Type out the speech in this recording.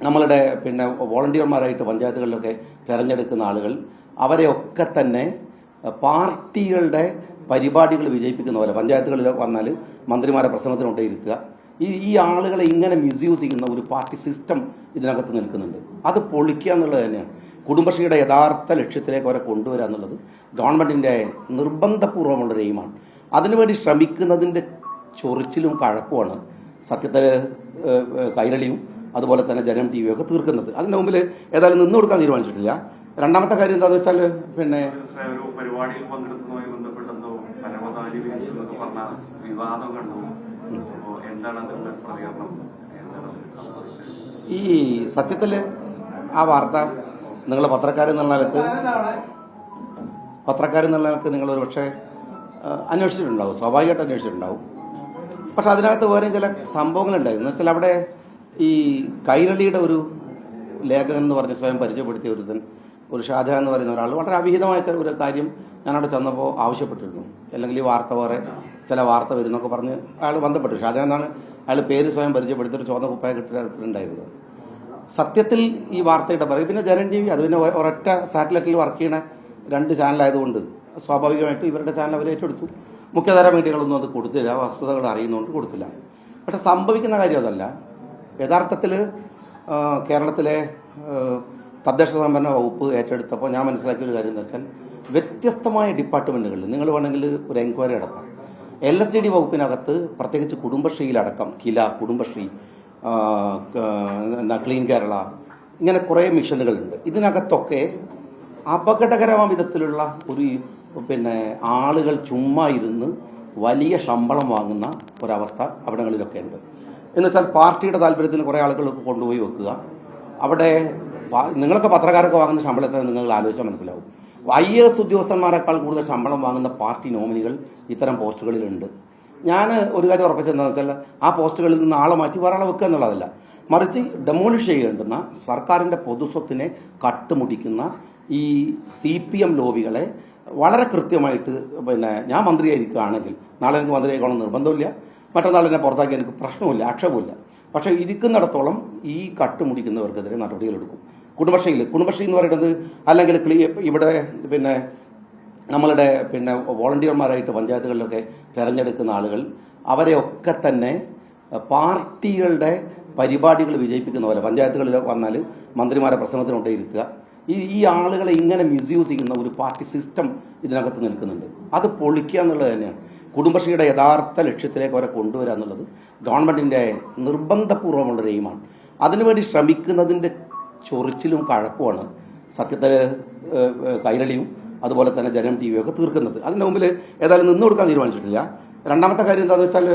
നമ്മളുടെ വോളണ്ടിയർമാരായിട്ട് പഞ്ചായത്തുകളിലൊക്കെ തിരഞ്ഞെടുക്കുന്ന ആളുകൾ അവരെയൊക്കെ തന്നെ പാർട്ടികളുടെ പരിപാടികൾ വിജയിപ്പിക്കുന്ന പോലെ പഞ്ചായത്തുകളിൽ വന്നാൽ മന്ത്രിമാരെ പ്രസംഗത്തിന് കൊണ്ടേയിരുത്തുക. ഈ ആളുകളെ ഇങ്ങനെ മിസ്യൂസ് ചെയ്യുന്ന ഒരു പാർട്ടി സിസ്റ്റം ഇതിനകത്ത് നിൽക്കുന്നുണ്ട്. അത് പൊളിക്കുക എന്നുള്ളത് തന്നെയാണ് കുടുംബശ്രീയുടെ യഥാർത്ഥ ലക്ഷ്യത്തിലേക്ക് അവരെ കൊണ്ടുവരിക എന്നുള്ളത് ഗവൺമെൻറ്റിൻ്റെ നിർബന്ധപൂർവ്വമുള്ളൊരു എയിമാണ്. അതിനുവേണ്ടി ശ്രമിക്കുന്നതിൻ്റെ ചൊറിച്ചിലും കഴപ്പുമാണ് സത്യത്തിൽ കൈരളിയും അതുപോലെ തന്നെ ജനം ടി വിയൊക്കെ തീർക്കുന്നത്. അതിൻ്റെ മുമ്പിൽ ഏതായാലും നിന്ന് കൊടുക്കാൻ തീരുമാനിച്ചിട്ടില്ല. രണ്ടാമത്തെ കാര്യം എന്താണെന്ന് വെച്ചാൽ പരിപാടിയിൽ പങ്കെടുക്കുന്നതുമായി ബന്ധപ്പെട്ടെന്തോ പറഞ്ഞ വിവാദം കണ്ടു. എന്താണ് അതിന്റെ പ്രതികരണം? ഈ സത്യത്തിൽ ആ വാർത്ത നിങ്ങൾ പത്രക്കാരെന്നുള്ള നിലക്ക് നിങ്ങളൊരു പക്ഷേ അന്വേഷിച്ചിട്ടുണ്ടാവും, സ്വാഭാവികമായിട്ട് അന്വേഷിച്ചിട്ടുണ്ടാവും. പക്ഷെ അതിനകത്ത് വേറെ ചില സംഭവങ്ങളുണ്ടായിരുന്നു. എന്ന് വെച്ചാൽ അവിടെ ഈ കൈരളിയുടെ ഒരു ലേഖകൻ എന്ന് പറഞ്ഞ് സ്വയം പരിചയപ്പെടുത്തിയ ഒരു ഷാജഹാൻ എന്ന് പറയുന്ന ഒരാൾ വളരെ അവിഹിതമായ ഒരു കാര്യം ഞാനവിടെ ചെന്നപ്പോൾ ആവശ്യപ്പെട്ടിരുന്നു. അല്ലെങ്കിൽ ഈ വാർത്ത വേറെ ചില വാർത്ത വരുന്നൊക്കെ പറഞ്ഞ് അയാൾ ബന്ധപ്പെട്ടു. ഷാജഹാൻ എന്നാണ് അയാൾ പേര് സ്വയം പരിചയപ്പെടുത്തിയിട്ട് ചുവന്ന കുപ്പായ കിട്ടിയിട്ടുണ്ടായിരുന്നത്. സത്യത്തിൽ ഈ വാർത്തയുടെ പറയും. പിന്നെ ജനം ടി വി അത് പിന്നെ ഒരൊറ്റ സാറ്റലൈറ്റിൽ വർക്ക് ചെയ്യണ 2 ചാനലായതുകൊണ്ട് സ്വാഭാവികമായിട്ടും ഇവരുടെ ചാനൽ അവർ ഏറ്റെടുത്തു. മുഖ്യധാര മീഡിയകളൊന്നും അത് കൊടുത്തില്ല, വസ്തുതകൾ അറിയുന്നതുകൊണ്ട് കൊടുത്തില്ല. പക്ഷെ സംഭവിക്കുന്ന കാര്യം അതല്ല. യഥാർത്ഥത്തിൽ കേരളത്തിലെ തദ്ദേശ സ്വയംഭരണ വകുപ്പ് ഏറ്റെടുത്തപ്പോൾ ഞാൻ മനസ്സിലാക്കിയ ഒരു കാര്യം എന്ന് വെച്ചാൽ വ്യത്യസ്തമായ ഡിപ്പാർട്ട്മെന്റുകളിൽ നിങ്ങൾ വേണമെങ്കിൽ ഒരു എൻക്വയറി നടത്താം. LSD വകുപ്പിനകത്ത് പ്രത്യേകിച്ച് കുടുംബശ്രീയിലടക്കം കില, കുടുംബശ്രീ, ക്ലീൻ കേരള, ഇങ്ങനെ കുറേ മിഷനുകളുണ്ട്. ഇതിനകത്തൊക്കെ അപകടകരമായ വിധത്തിലുള്ള ഒരു ആളുകൾ ചുമ്മാ ഇരുന്ന് വലിയ ശമ്പളം വാങ്ങുന്ന ഒരവസ്ഥ അവിടങ്ങളിലൊക്കെ ഉണ്ട്. എന്ന് വെച്ചാൽ പാർട്ടിയുടെ താല്പര്യത്തിന് കുറേ ആളുകൾ കൊണ്ടുപോയി വെക്കുക. അവിടെ നിങ്ങളൊക്കെ പത്രക്കാരൊക്കെ വാങ്ങുന്ന ശമ്പളത്തെ നിങ്ങൾ ആലോചിച്ചാൽ മനസ്സിലാവും. IAS ഉദ്യോഗസ്ഥന്മാരെക്കാൾ കൂടുതൽ ശമ്പളം വാങ്ങുന്ന പാർട്ടി നോമിനികൾ ഇത്തരം പോസ്റ്റുകളിലുണ്ട്. ഞാൻ ഒരു കാര്യം ഉറപ്പിച്ചെന്താണെന്ന് വെച്ചാൽ ആ പോസ്റ്റുകളിൽ നിന്ന് ആളെ മാറ്റി വേറെ ആളെ വെക്കുക എന്നുള്ളതല്ല, മറിച്ച് ഡെമോളിഷ് ചെയ്യേണ്ടുന്ന സർക്കാരിൻ്റെ പൊതുസ്വത്തിനെ കട്ടുമുടിക്കുന്ന ഈ CPM ലോബികളെ വളരെ കൃത്യമായിട്ട് ഞാൻ മന്ത്രിയായിരിക്കുകയാണെങ്കിൽ നാളെ എനിക്ക് മന്ത്രിയായിക്കോണം നിർബന്ധമില്ല, മറ്റന്നാൾ എന്നെ പുറത്താക്കി എനിക്ക് പ്രശ്നമില്ല, ആക്ഷേപമില്ല. പക്ഷേ ഇരിക്കുന്നിടത്തോളം ഈ കട്ടുമുടിക്കുന്നവർക്കെതിരെ നടപടികളെടുക്കും. കുടുംബശ്രീ എന്ന് പറയുന്നത് അല്ലെങ്കിൽ ഇവിടെ നമ്മളുടെ വോളണ്ടിയർമാരായിട്ട് പഞ്ചായത്തുകളിലൊക്കെ തിരഞ്ഞെടുക്കുന്ന ആളുകൾ അവരെയൊക്കെ തന്നെ പാർട്ടികളുടെ പരിപാടികൾ വിജയിപ്പിക്കുന്ന പോലെ പഞ്ചായത്തുകളിൽ വന്നാൽ മന്ത്രിമാരെ പ്രസംഗത്തിന് കൊണ്ടേയിരുത്തുക. ഈ ആളുകളെ ഇങ്ങനെ മിസ്യൂസ് ചെയ്യുന്ന ഒരു പാർട്ടി സിസ്റ്റം ഇതിനകത്ത് നിൽക്കുന്നുണ്ട്. അത് പൊളിക്കുക എന്നുള്ളത് തന്നെയാണ് കുടുംബശ്രീയുടെ യഥാർത്ഥ ലക്ഷ്യത്തിലേക്ക് അവരെ കൊണ്ടുവരിക എന്നുള്ളത് ഗവൺമെൻറ്റിൻ്റെ നിർബന്ധപൂർവ്വമുള്ളൊരു എയിമാണ്. അതിനുവേണ്ടി ശ്രമിക്കുന്നതിൻ്റെ ചൊറിച്ചിലും കഴപ്പുമാണ് സത്യത്തിൽ കൈരളിയും അതുപോലെ തന്നെ ജനം ടി വിയൊക്കെ തീർക്കുന്നത്. അതിൻ്റെ മുമ്പിൽ ഏതായാലും നിന്ന് കൊടുക്കാൻ തീരുമാനിച്ചിട്ടില്ല. രണ്ടാമത്തെ കാര്യം എന്താണെന്ന് വെച്ചാൽ